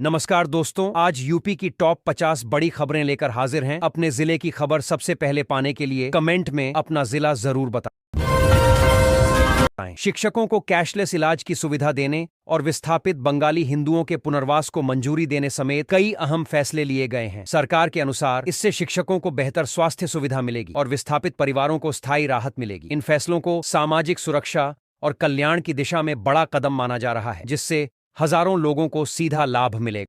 नमस्कार दोस्तों, आज यूपी की टॉप 50 बड़ी खबरें लेकर हाजिर हैं। अपने जिले की खबर सबसे पहले पाने के लिए कमेंट में अपना जिला जरूर बताएं। शिक्षकों को कैशलेस इलाज की सुविधा देने और विस्थापित बंगाली हिंदुओं के पुनर्वास को मंजूरी देने समेत कई अहम फैसले लिए गए हैं। सरकार के अनुसार इससे शिक्षकों को बेहतर स्वास्थ्य सुविधा मिलेगी और विस्थापित परिवारों को स्थायी राहत मिलेगी। इन फैसलों को सामाजिक सुरक्षा और कल्याण की दिशा में बड़ा कदम माना जा रहा है, जिससे हजारों लोगों को सीधा लाभ मिलेगा।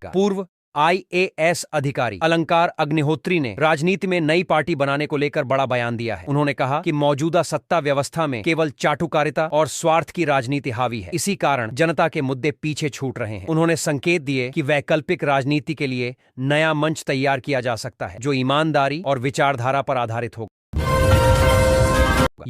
पूर्व IAS अधिकारी अलंकार अग्निहोत्री ने राजनीति में नई पार्टी बनाने को लेकर बड़ा बयान दिया है। उन्होंने कहा कि मौजूदा सत्ता व्यवस्था में केवल चाटुकारिता और स्वार्थ की राजनीति हावी है। इसी कारण जनता के मुद्दे पीछे छूट रहे हैं। उन्होंने संकेत दिए कि वैकल्पिक राजनीति के लिए नया मंच तैयार किया जा सकता है, जो ईमानदारी और विचारधारा पर आधारित होगा।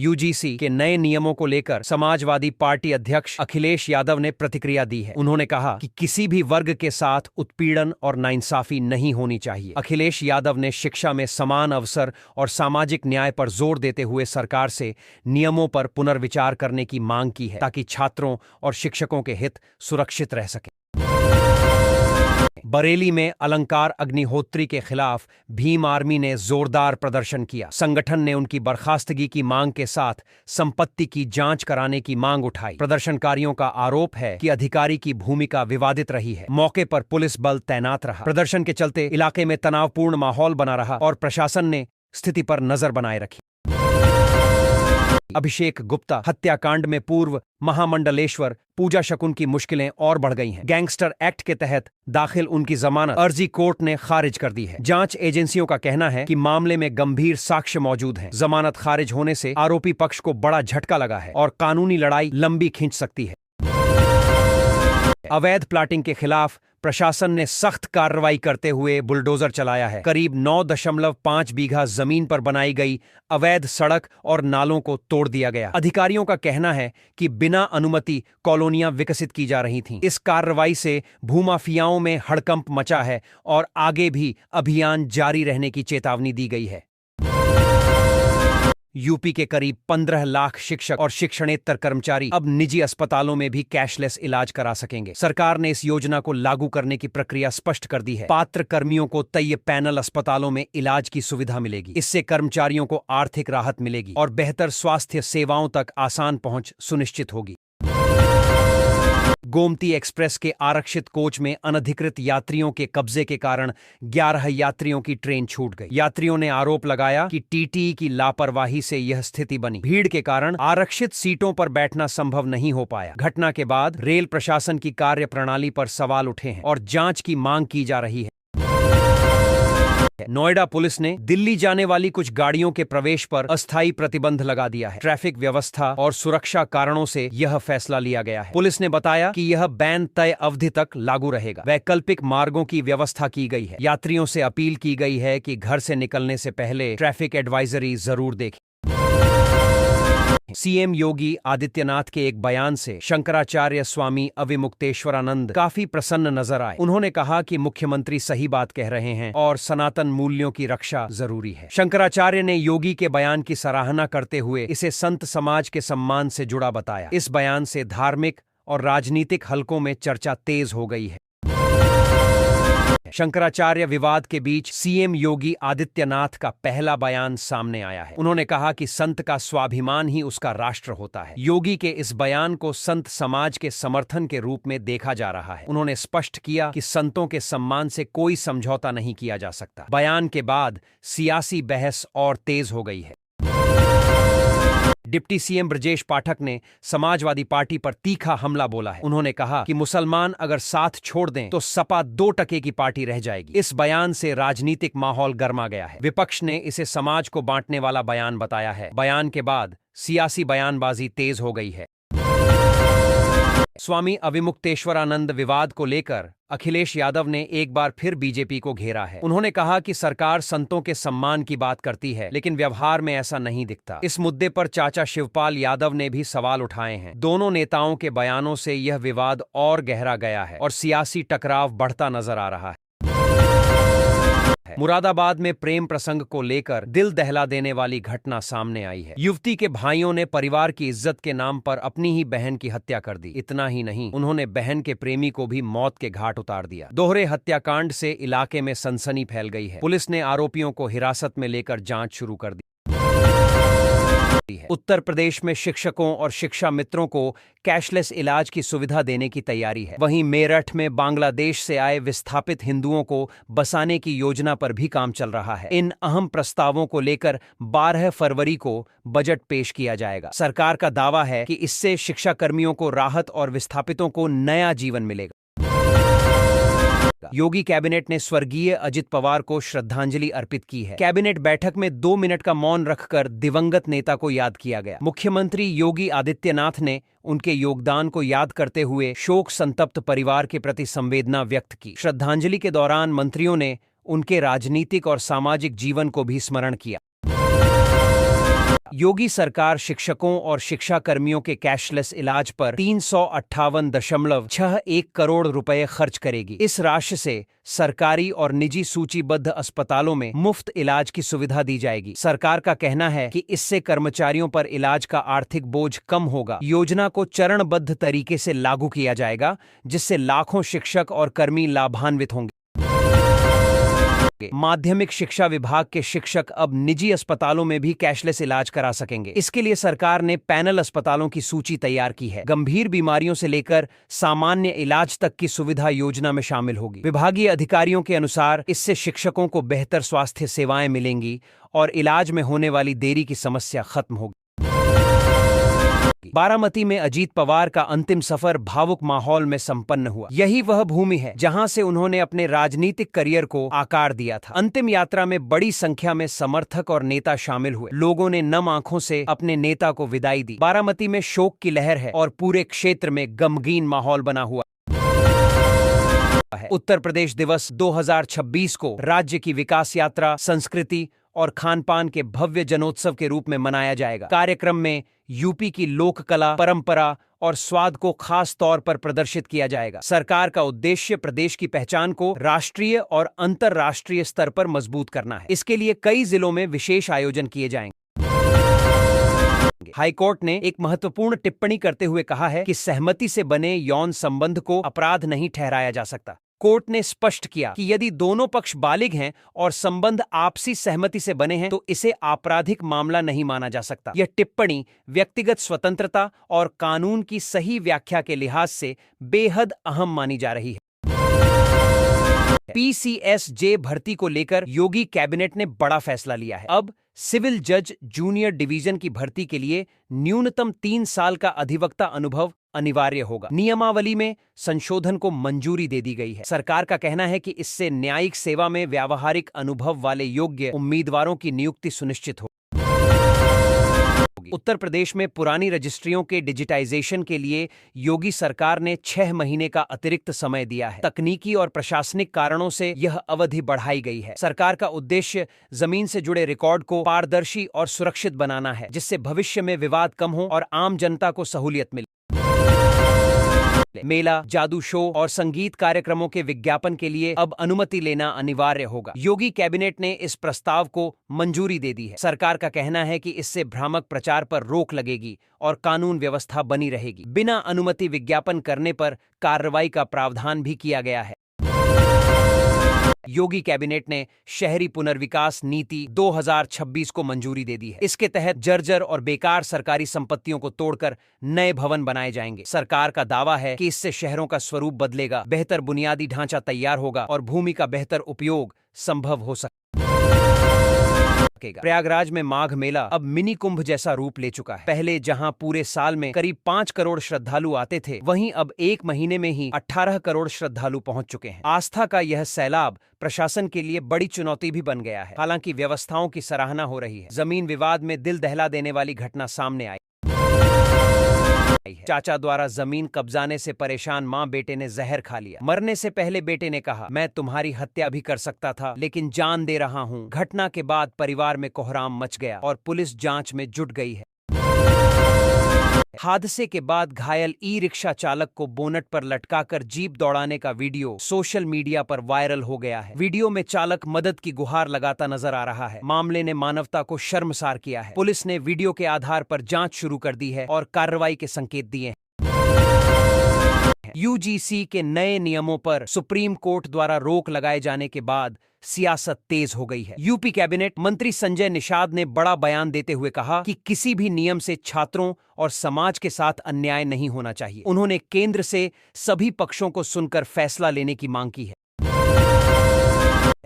UGC के नए नियमों को लेकर समाजवादी पार्टी अध्यक्ष अखिलेश यादव ने प्रतिक्रिया दी है। उन्होंने कहा कि किसी भी वर्ग के साथ उत्पीड़न और नाइंसाफी नहीं होनी चाहिए। अखिलेश यादव ने शिक्षा में समान अवसर और सामाजिक न्याय पर जोर देते हुए सरकार से नियमों पर पुनर्विचार करने की मांग की है, ताकि छात्रों और शिक्षकों के हित सुरक्षित रह सके। बरेली में अलंकार अग्निहोत्री के खिलाफ भीम आर्मी ने जोरदार प्रदर्शन किया। संगठन ने उनकी बर्खास्तगी की मांग के साथ संपत्ति की जांच कराने की मांग उठाई। प्रदर्शनकारियों का आरोप है कि अधिकारी की भूमिका विवादित रही है। मौके पर पुलिस बल तैनात रहा। प्रदर्शन के चलते इलाके में तनावपूर्ण माहौल बना रहा और प्रशासन ने स्थिति पर नजर बनाए रखी। अभिषेक गुप्ता हत्याकांड में पूर्व महामंडलेश्वर पूजा शकुन की मुश्किलें और बढ़ गई हैं। गैंगस्टर एक्ट के तहत दाखिल उनकी जमानत अर्जी कोर्ट ने खारिज कर दी है। जांच एजेंसियों का कहना है कि मामले में गंभीर साक्ष्य मौजूद हैं। जमानत खारिज होने से आरोपी पक्ष को बड़ा झटका लगा है और कानूनी लड़ाई लंबी खींच सकती है। अवैध प्लाटिंग के खिलाफ प्रशासन ने सख्त कार्रवाई करते हुए बुलडोजर चलाया है। करीब 9.5 बीघा जमीन पर बनाई गई अवैध सड़क और नालों को तोड़ दिया गया। अधिकारियों का कहना है कि बिना अनुमति कॉलोनियां विकसित की जा रही थीं। इस कार्रवाई से भूमाफियाओं में हड़कंप मचा है और आगे भी अभियान जारी रहने की चेतावनी दी गई है। यूपी के करीब 15 लाख शिक्षक और शिक्षणेतर कर्मचारी अब निजी अस्पतालों में भी कैशलेस इलाज करा सकेंगे। सरकार ने इस योजना को लागू करने की प्रक्रिया स्पष्ट कर दी है। पात्र कर्मियों को तय पैनल अस्पतालों में इलाज की सुविधा मिलेगी। इससे कर्मचारियों को आर्थिक राहत मिलेगी और बेहतर स्वास्थ्य सेवाओं तक आसान पहुंच सुनिश्चित होगी। गोमती एक्सप्रेस के आरक्षित कोच में अनधिकृत यात्रियों के कब्जे के कारण 11 यात्रियों की ट्रेन छूट गई। यात्रियों ने आरोप लगाया कि टीटीई की लापरवाही से यह स्थिति बनी। भीड़ के कारण आरक्षित सीटों पर बैठना संभव नहीं हो पाया। घटना के बाद रेल प्रशासन की कार्यप्रणाली पर सवाल उठे हैं और जांच की मांग की जा रही है। नोएडा पुलिस ने दिल्ली जाने वाली कुछ गाड़ियों के प्रवेश पर अस्थायी प्रतिबंध लगा दिया है। ट्रैफिक व्यवस्था और सुरक्षा कारणों से यह फैसला लिया गया है। पुलिस ने बताया कि यह बैन तय अवधि तक लागू रहेगा। वैकल्पिक मार्गों की व्यवस्था की गई है। यात्रियों से अपील की गई है कि घर से निकलने से पहले ट्रैफिक एडवाइजरी जरूर देखें। सीएम योगी आदित्यनाथ के एक बयान से शंकराचार्य स्वामी अविमुक्तेश्वरानंद काफी प्रसन्न नजर आए। उन्होंने कहा कि मुख्यमंत्री सही बात कह रहे हैं और सनातन मूल्यों की रक्षा जरूरी है। शंकराचार्य ने योगी के बयान की सराहना करते हुए इसे संत समाज के सम्मान से जुड़ा बताया। इस बयान से धार्मिक और राजनीतिक हलकों में चर्चा तेज हो गई है। शंकराचार्य विवाद के बीच सीएम योगी आदित्यनाथ का पहला बयान सामने आया है। उन्होंने कहा कि संत का स्वाभिमान ही उसका राष्ट्र होता है। योगी के इस बयान को संत समाज के समर्थन के रूप में देखा जा रहा है। उन्होंने स्पष्ट किया कि संतों के सम्मान से कोई समझौता नहीं किया जा सकता। बयान के बाद सियासी बहस और तेज हो गई है। डिप्टी सीएम ब्रजेश पाठक ने समाजवादी पार्टी पर तीखा हमला बोला है। उन्होंने कहा कि मुसलमान अगर साथ छोड़ दें तो सपा 2% की पार्टी रह जाएगी। इस बयान से राजनीतिक माहौल गर्मा गया है। विपक्ष ने इसे समाज को बांटने वाला बयान बताया है। बयान के बाद सियासी बयानबाजी तेज हो गई है। स्वामी अविमुक्तेश्वरानंद विवाद को लेकर अखिलेश यादव ने एक बार फिर बीजेपी को घेरा है। उन्होंने कहा कि सरकार संतों के सम्मान की बात करती है, लेकिन व्यवहार में ऐसा नहीं दिखता। इस मुद्दे पर चाचा शिवपाल यादव ने भी सवाल उठाए हैं। दोनों नेताओं के बयानों से यह विवाद और गहरा गया है और सियासी टकराव बढ़ता नजर आ रहा है। है। मुरादाबाद में प्रेम प्रसंग को लेकर दिल दहला देने वाली घटना सामने आई है। युवती के भाइयों ने परिवार की इज्जत के नाम पर अपनी ही बहन की हत्या कर दी। इतना ही नहीं, उन्होंने बहन के प्रेमी को भी मौत के घाट उतार दिया। दोहरे हत्याकांड से इलाके में सनसनी फैल गई है। पुलिस ने आरोपियों को हिरासत में लेकर जांच शुरू कर दी है। उत्तर प्रदेश में शिक्षकों और शिक्षा मित्रों को कैशलेस इलाज की सुविधा देने की तैयारी है। वहीं मेरठ में बांग्लादेश से आए विस्थापित हिंदुओं को बसाने की योजना पर भी काम चल रहा है। इन अहम प्रस्तावों को लेकर 12 फरवरी को बजट पेश किया जाएगा। सरकार का दावा है कि इससे शिक्षा कर्मियों को राहत और विस्थापितों को नया जीवन मिलेगा। योगी कैबिनेट ने स्वर्गीय अजित पवार को श्रद्धांजलि अर्पित की है। कैबिनेट बैठक में 2 मिनट का मौन रखकर दिवंगत नेता को याद किया गया। मुख्यमंत्री योगी आदित्यनाथ ने उनके योगदान को याद करते हुए शोक संतप्त परिवार के प्रति संवेदना व्यक्त की। श्रद्धांजलि के दौरान मंत्रियों ने उनके राजनीतिक और सामाजिक जीवन को भी स्मरण किया। योगी सरकार शिक्षकों और शिक्षा कर्मियों के कैशलेस इलाज पर 358.61 करोड़ रुपए खर्च करेगी। इस राशि से सरकारी और निजी सूचीबद्ध अस्पतालों में मुफ्त इलाज की सुविधा दी जाएगी। सरकार का कहना है कि इससे कर्मचारियों पर इलाज का आर्थिक बोझ कम होगा। योजना को चरणबद्ध तरीके से लागू किया जाएगा, जिससे लाखों शिक्षक और कर्मी लाभान्वित होंगे। माध्यमिक शिक्षा विभाग के शिक्षक अब निजी अस्पतालों में भी कैशलेस इलाज करा सकेंगे। इसके लिए सरकार ने पैनल अस्पतालों की सूची तैयार की है। गंभीर बीमारियों से लेकर सामान्य इलाज तक की सुविधा योजना में शामिल होगी। विभागीय अधिकारियों के अनुसार इससे शिक्षकों को बेहतर स्वास्थ्य सेवाएं मिलेंगी और इलाज में होने वाली देरी की समस्या खत्म होगी। बारामती में अजीत पवार का अंतिम सफर भावुक माहौल में संपन्न हुआ। यही वह भूमि है जहां से उन्होंने अपने राजनीतिक करियर को आकार दिया था। अंतिम यात्रा में बड़ी संख्या में समर्थक और नेता शामिल हुए। लोगों ने नम आंखों से अपने नेता को विदाई दी। बारामती में शोक की लहर है और पूरे क्षेत्र में गमगीन माहौल बना हुआ है। उत्तर प्रदेश दिवस 2026 को राज्य की विकास यात्रा, संस्कृति और खानपान के भव्य जनोत्सव के रूप में मनाया जाएगा। कार्यक्रम में यूपी की लोक कला, परंपरा और स्वाद को खास तौर पर प्रदर्शित किया जाएगा। सरकार का उद्देश्य प्रदेश की पहचान को राष्ट्रीय और अंतर्राष्ट्रीय स्तर पर मजबूत करना है। इसके लिए कई जिलों में विशेष आयोजन किए जाएंगे। हाईकोर्ट ने एक महत्वपूर्ण टिप्पणी करते हुए कहा है कि सहमति से बने यौन संबंध को अपराध नहीं ठहराया जा सकता। कोर्ट ने स्पष्ट किया कि यदि दोनों पक्ष बालिग हैं और संबंध आपसी सहमति से बने हैं तो इसे आपराधिक मामला नहीं माना जा सकता। यह टिप्पणी व्यक्तिगत स्वतंत्रता और कानून की सही व्याख्या के लिहाज से बेहद अहम मानी जा रही है। PCSJ भर्ती को लेकर योगी कैबिनेट ने बड़ा फैसला लिया है। अब सिविल जज जूनियर डिवीजन की भर्ती के लिए न्यूनतम 3 साल का अधिवक्ता अनुभव अनिवार्य होगा। नियमावली में संशोधन को मंजूरी दे दी गई है। सरकार का कहना है कि इससे न्यायिक सेवा में व्यावहारिक अनुभव वाले योग्य उम्मीदवारों की नियुक्ति सुनिश्चित हो। उत्तर प्रदेश में पुरानी रजिस्ट्रियों के डिजिटाइजेशन के लिए योगी सरकार ने 6 महीने का अतिरिक्त समय दिया है। तकनीकी और प्रशासनिक कारणों से यह अवधि बढ़ाई गई है। सरकार का उद्देश्य जमीन से जुड़े रिकॉर्ड को पारदर्शी और सुरक्षित बनाना है, जिससे भविष्य में विवाद कम हो और आम जनता को सहूलियत मिले। मेला, जादू शो और संगीत कार्यक्रमों के विज्ञापन के लिए अब अनुमति लेना अनिवार्य होगा। योगी कैबिनेट ने इस प्रस्ताव को मंजूरी दे दी है। सरकार का कहना है कि इससे भ्रामक प्रचार पर रोक लगेगी और कानून व्यवस्था बनी रहेगी। बिना अनुमति विज्ञापन करने पर कार्रवाई का प्रावधान भी किया गया है। योगी कैबिनेट ने शहरी पुनर्विकास नीति 2026 को मंजूरी दे दी है। इसके तहत जर्जर और बेकार सरकारी संपत्तियों को तोड़कर नए भवन बनाए जाएंगे। सरकार का दावा है कि इससे शहरों का स्वरूप बदलेगा, बेहतर बुनियादी ढांचा तैयार होगा और भूमि का बेहतर उपयोग संभव हो सकेगा। प्रयागराज में माघ मेला अब मिनी कुंभ जैसा रूप ले चुका है। पहले जहां पूरे साल में करीब 5 करोड़ श्रद्धालु आते थे, वहीं अब 1 महीने में ही 18 करोड़ श्रद्धालु पहुंच चुके हैं। आस्था का यह सैलाब प्रशासन के लिए बड़ी चुनौती भी बन गया है। हालांकि व्यवस्थाओं की सराहना हो रही है। जमीन विवाद में दिल दहला देने वाली घटना सामने आई। चाचा द्वारा जमीन कब्जाने से परेशान मां बेटे ने जहर खा लिया। मरने से पहले बेटे ने कहा, मैं तुम्हारी हत्या भी कर सकता था, लेकिन जान दे रहा हूं। घटना के बाद परिवार में कोहराम मच गया और पुलिस जांच में जुट गई है। हादसे के बाद घायल ई रिक्शा चालक को बोनट पर लटकाकर जीप दौड़ाने का वीडियो सोशल मीडिया पर वायरल हो गया है। वीडियो में चालक मदद की गुहार लगाता नजर आ रहा है। मामले ने मानवता को शर्मसार किया है। पुलिस ने वीडियो के आधार पर जांच शुरू कर दी है और कार्रवाई के संकेत दिए हैं। यूजीसी के नए नियमों पर सुप्रीम कोर्ट द्वारा रोक लगाए जाने के बाद सियासत तेज हो गई है। यूपी कैबिनेट मंत्री संजय निषाद ने बड़ा बयान देते हुए कहा कि किसी भी नियम से छात्रों और समाज के साथ अन्याय नहीं होना चाहिए। उन्होंने केंद्र से सभी पक्षों को सुनकर फैसला लेने की मांग की है।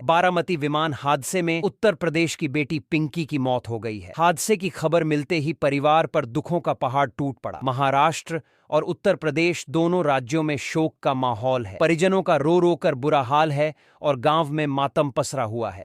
बारामती विमान हादसे में उत्तर प्रदेश की बेटी पिंकी की मौत हो गई है। हादसे की खबर मिलते ही परिवार पर दुखों का पहाड़ टूट पड़ा। महाराष्ट्र और उत्तर प्रदेश दोनों राज्यों में शोक का माहौल है। परिजनों का रो रो कर बुरा हाल है और गांव में मातम पसरा हुआ है।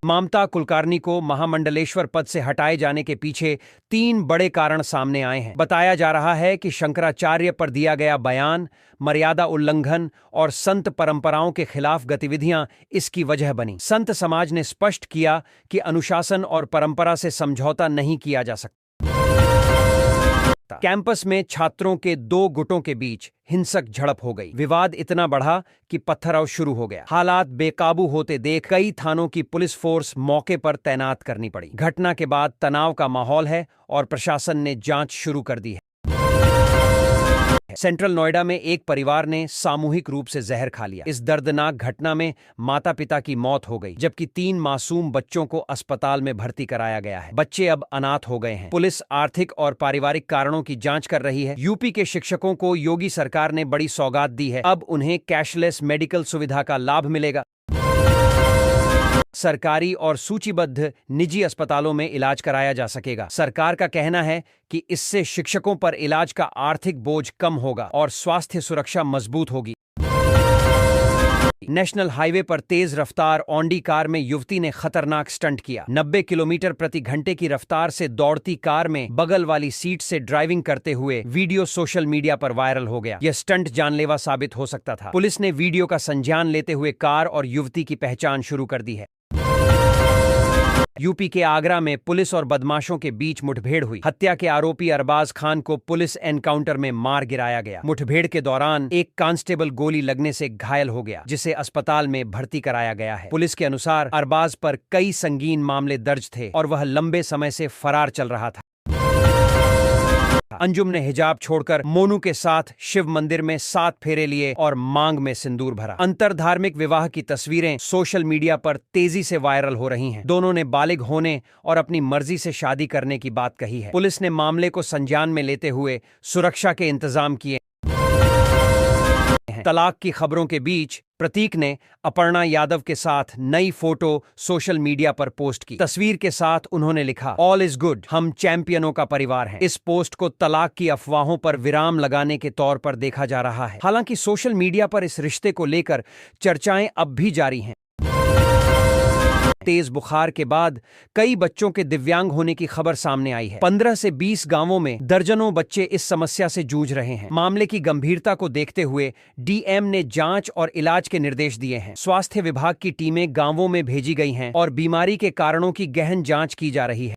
ममता कुलकर्णी को महामंडलेश्वर पद से हटाए जाने के पीछे 3 बड़े कारण सामने आए हैं। बताया जा रहा है कि शंकराचार्य पर दिया गया बयान, मर्यादा उल्लंघन और संत परंपराओं के खिलाफ गतिविधियां इसकी वजह बनी। संत समाज ने स्पष्ट किया कि अनुशासन और परंपरा से समझौता नहीं किया जा सकता। कैंपस में छात्रों के 2 गुटों के बीच हिंसक झड़प हो गई। विवाद इतना बढ़ा कि पत्थरव शुरू हो गया। हालात बेकाबू होते देख कई थानों की पुलिस फोर्स मौके पर तैनात करनी पड़ी। घटना के बाद तनाव का माहौल है और प्रशासन ने जांच शुरू कर दी है। सेंट्रल नोएडा में एक परिवार ने सामूहिक रूप से जहर खा लिया। इस दर्दनाक घटना में माता पिता की मौत हो गई, जबकि 3 मासूम बच्चों को अस्पताल में भर्ती कराया गया है। बच्चे अब अनाथ हो गए हैं। पुलिस आर्थिक और पारिवारिक कारणों की जांच कर रही है। यूपी के शिक्षकों को योगी सरकार ने बड़ी सौगात दी है। अब उन्हें कैशलेस मेडिकल सुविधा का लाभ मिलेगा। सरकारी और सूचीबद्ध निजी अस्पतालों में इलाज कराया जा सकेगा। सरकार का कहना है कि इससे शिक्षकों पर इलाज का आर्थिक बोझ कम होगा और स्वास्थ्य सुरक्षा मजबूत होगी। नेशनल हाईवे पर तेज रफ्तार ऑडी कार में युवती ने खतरनाक स्टंट किया। 90 किलोमीटर प्रति घंटे की रफ्तार से दौड़ती कार में बगल वाली सीट से ड्राइविंग करते हुए वीडियो सोशल मीडिया पर वायरल हो गया। यह स्टंट जानलेवा साबित हो सकता था। पुलिस ने वीडियो का संज्ञान लेते हुए कार और युवती की पहचान शुरू कर दी है। यूपी के आगरा में पुलिस और बदमाशों के बीच मुठभेड़ हुई। हत्या के आरोपी अरबाज खान को पुलिस एनकाउंटर में मार गिराया गया। मुठभेड़ के दौरान एक कांस्टेबल गोली लगने से घायल हो गया, जिसे अस्पताल में भर्ती कराया गया है। पुलिस के अनुसार अरबाज पर कई संगीन मामले दर्ज थे और वह लंबे समय से फरार चल रहा था। अंजुम ने हिजाब छोड़कर मोनू के साथ शिव मंदिर में 7 फेरे लिए और मांग में सिंदूर भरा। अंतरधार्मिक विवाह की तस्वीरें सोशल मीडिया पर तेजी से वायरल हो रही हैं। दोनों ने बालिग होने और अपनी मर्जी से शादी करने की बात कही है। पुलिस ने मामले को संज्ञान में लेते हुए सुरक्षा के इंतजाम किए। तलाक की खबरों के बीच प्रतीक ने अपर्णा यादव के साथ नई फोटो सोशल मीडिया पर पोस्ट की। तस्वीर के साथ उन्होंने लिखा, ऑल इज गुड, हम चैंपियनों का परिवार हैं। इस पोस्ट को तलाक की अफवाहों पर विराम लगाने के तौर पर देखा जा रहा है। हालांकि सोशल मीडिया पर इस रिश्ते को लेकर चर्चाएं अब भी जारी हैं। तेज बुखार के बाद कई बच्चों के दिव्यांग होने की खबर सामने आई है। 15 से 20 गांवों में दर्जनों बच्चे इस समस्या से जूझ रहे हैं। मामले की गंभीरता को देखते हुए डीएम ने जांच और इलाज के निर्देश दिए हैं। स्वास्थ्य विभाग की टीमें गांवों में भेजी गई हैं और बीमारी के कारणों की गहन जांच की जा रही है।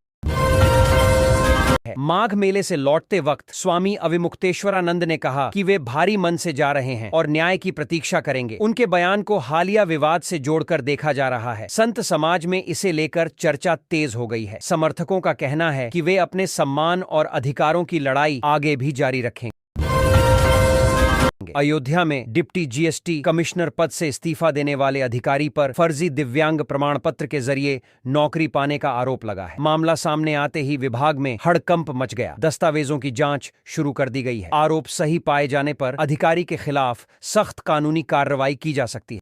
माघ मेले से लौटते वक्त स्वामी अविमुक्तेश्वरानंद ने कहा कि वे भारी मन से जा रहे हैं और न्याय की प्रतीक्षा करेंगे। उनके बयान को हालिया विवाद से जोड़कर देखा जा रहा है। संत समाज में इसे लेकर चर्चा तेज हो गई है। समर्थकों का कहना है कि वे अपने सम्मान और अधिकारों की लड़ाई आगे भी जारी रखेंगे। अयोध्या में डिप्टी जीएसटी कमिश्नर पद से इस्तीफा देने वाले अधिकारी पर फर्जी दिव्यांग प्रमाण पत्र के जरिए नौकरी पाने का आरोप लगा है। मामला सामने आते ही विभाग में हड़कंप मच गया। दस्तावेजों की जांच शुरू कर दी गई है। आरोप सही पाए जाने पर अधिकारी के खिलाफ सख्त कानूनी कार्रवाई की जा सकती है।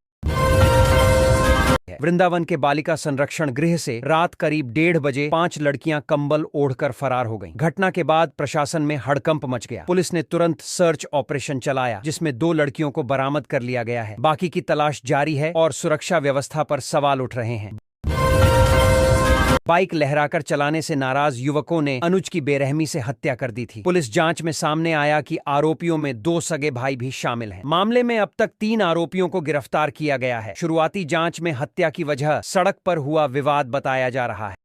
वृंदावन के बालिका संरक्षण गृह से रात करीब 1:30 बजे 5 लड़कियां कंबल ओढ़कर फरार हो गईं। घटना के बाद प्रशासन में हड़कंप मच गया। पुलिस ने तुरंत सर्च ऑपरेशन चलाया, जिसमें 2 लड़कियों को बरामद कर लिया गया है। बाकी की तलाश जारी है और सुरक्षा व्यवस्था पर सवाल उठ रहे हैं। बाइक लहराकर चलाने से नाराज युवकों ने अनुज की बेरहमी से हत्या कर दी थी। पुलिस जांच में सामने आया कि आरोपियों में 2 सगे भाई भी शामिल हैं। मामले में अब तक 3 आरोपियों को गिरफ्तार किया गया है। शुरुआती जांच में हत्या की वजह सड़क पर हुआ विवाद बताया जा रहा है।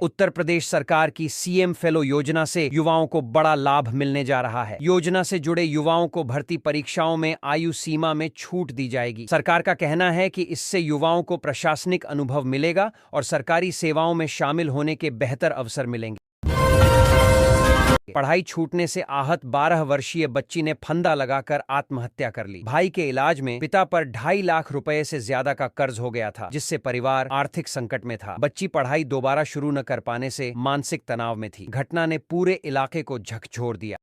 उत्तर प्रदेश सरकार की सीएम फेलो योजना से युवाओं को बड़ा लाभ मिलने जा रहा है। योजना से जुड़े युवाओं को भर्ती परीक्षाओं में आयु सीमा में छूट दी जाएगी। सरकार का कहना है कि इससे युवाओं को प्रशासनिक अनुभव मिलेगा और सरकारी सेवाओं में शामिल होने के बेहतर अवसर मिलेंगे। पढ़ाई छूटने से आहत 12 वर्षीय बच्ची ने फंदा लगाकर आत्महत्या कर ली। भाई के इलाज में पिता पर 2.5 लाख रुपए से ज्यादा का कर्ज हो गया था, जिससे परिवार आर्थिक संकट में था। बच्ची पढ़ाई दोबारा शुरू न कर पाने से मानसिक तनाव में थी। घटना ने पूरे इलाके को झकझोर दिया।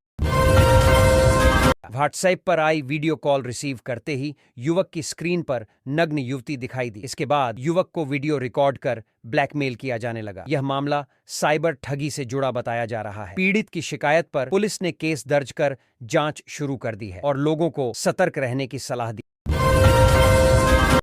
व्हाट्सएप पर आई वीडियो कॉल रिसीव करते ही युवक की स्क्रीन पर नग्न युवती दिखाई दी। इसके बाद युवक को वीडियो रिकॉर्ड कर ब्लैकमेल किया जाने लगा। यह मामला साइबर ठगी से जुड़ा बताया जा रहा है। पीड़ित की शिकायत पर पुलिस ने केस दर्ज कर जांच शुरू कर दी है और लोगों को सतर्क रहने की सलाह दी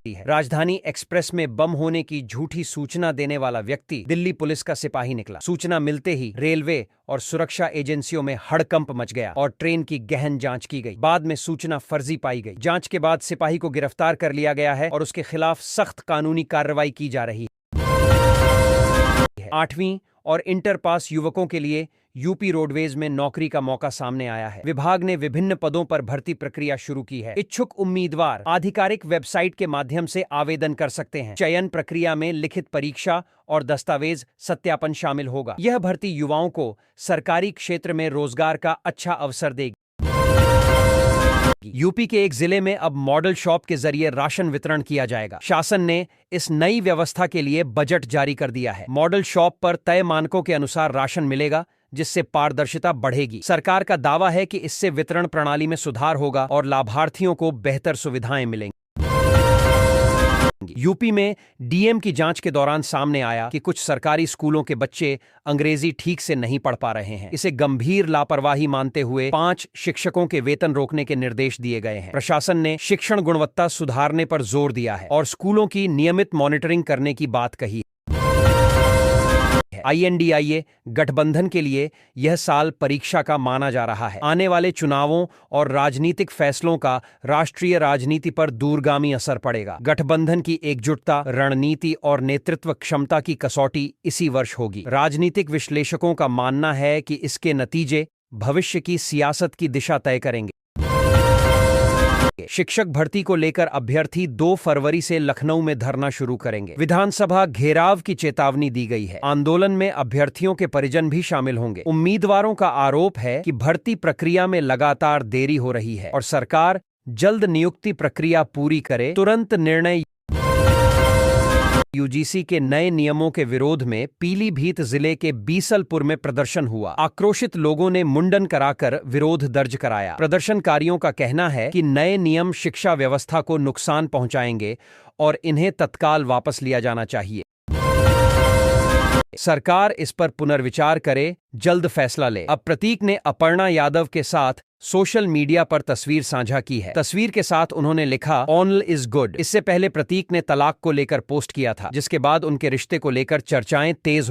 है। राजधानी एक्सप्रेस में बम होने की झूठी सूचना देने वाला व्यक्ति दिल्ली पुलिस का सिपाही निकला। सूचना मिलते ही रेलवे और सुरक्षा एजेंसियों में हड़कंप मच गया और ट्रेन की गहन जांच की गई। बाद में सूचना फर्जी पाई गई। जांच के बाद सिपाही को गिरफ्तार कर लिया गया है और उसके खिलाफ सख्त कानूनी कार्रवाई की जा रही है। 8वीं और इंटर पास युवकों के लिए यूपी रोडवेज में नौकरी का मौका सामने आया है। विभाग ने विभिन्न पदों पर भर्ती प्रक्रिया शुरू की है। इच्छुक उम्मीदवार आधिकारिक वेबसाइट के माध्यम से आवेदन कर सकते हैं। चयन प्रक्रिया में लिखित परीक्षा और दस्तावेज सत्यापन शामिल होगा। यह भर्ती युवाओं को सरकारी क्षेत्र में रोजगार का अच्छा अवसर देगी। यूपी के एक जिले में अब मॉडल शॉप के जरिए राशन वितरण किया जाएगा। शासन ने इस नई व्यवस्था के लिए बजट जारी कर दिया है। मॉडल शॉप पर तय मानकों के अनुसार राशन मिलेगा, जिससे पारदर्शिता बढ़ेगी। सरकार का दावा है कि इससे वितरण प्रणाली में सुधार होगा और लाभार्थियों को बेहतर सुविधाएं मिलेंगी। यूपी में डीएम की जांच के दौरान सामने आया कि कुछ सरकारी स्कूलों के बच्चे अंग्रेजी ठीक से नहीं पढ़ पा रहे हैं। इसे गंभीर लापरवाही मानते हुए 5 शिक्षकों के वेतन रोकने के निर्देश दिए गए हैं। प्रशासन ने शिक्षण गुणवत्ता सुधारने पर जोर दिया है और स्कूलों की नियमित मॉनिटरिंग करने की बात कही है। INDIA गठबंधन के लिए यह साल परीक्षा का माना जा रहा है। आने वाले चुनावों और राजनीतिक फैसलों का राष्ट्रीय राजनीति पर दूरगामी असर पड़ेगा। गठबंधन की एकजुटता, रणनीति और नेतृत्व क्षमता की कसौटी इसी वर्ष होगी। राजनीतिक विश्लेषकों का मानना है कि इसके नतीजे भविष्य की सियासत की दिशा तय करेंगे। शिक्षक भर्ती को लेकर अभ्यर्थी 2 फरवरी से लखनऊ में धरना शुरू करेंगे। विधानसभा घेराव की चेतावनी दी गई है। आंदोलन में अभ्यर्थियों के परिजन भी शामिल होंगे। उम्मीदवारों का आरोप है कि भर्ती प्रक्रिया में लगातार देरी हो रही है और सरकार जल्द नियुक्ति प्रक्रिया पूरी करे। तुरंत निर्णय। यूजीसी के नए नियमों के विरोध में पीलीभीत जिले के बीसलपुर में प्रदर्शन हुआ। आक्रोशित लोगों ने मुंडन कराकर विरोध दर्ज कराया। प्रदर्शनकारियों का कहना है कि नए नियम शिक्षा व्यवस्था को नुकसान पहुंचाएंगे और इन्हें तत्काल वापस लिया जाना चाहिए। सरकार इस पर पुनर्विचार करे, जल्द फैसला ले। अब प्रतीक ने अपर्णा यादव के साथ सोशल मीडिया पर तस्वीर साझा की है। तस्वीर के साथ उन्होंने लिखा ऑल इज गुड। इससे पहले प्रतीक ने तलाक को लेकर पोस्ट किया था, जिसके बाद उनके रिश्ते को लेकर चर्चाएं तेज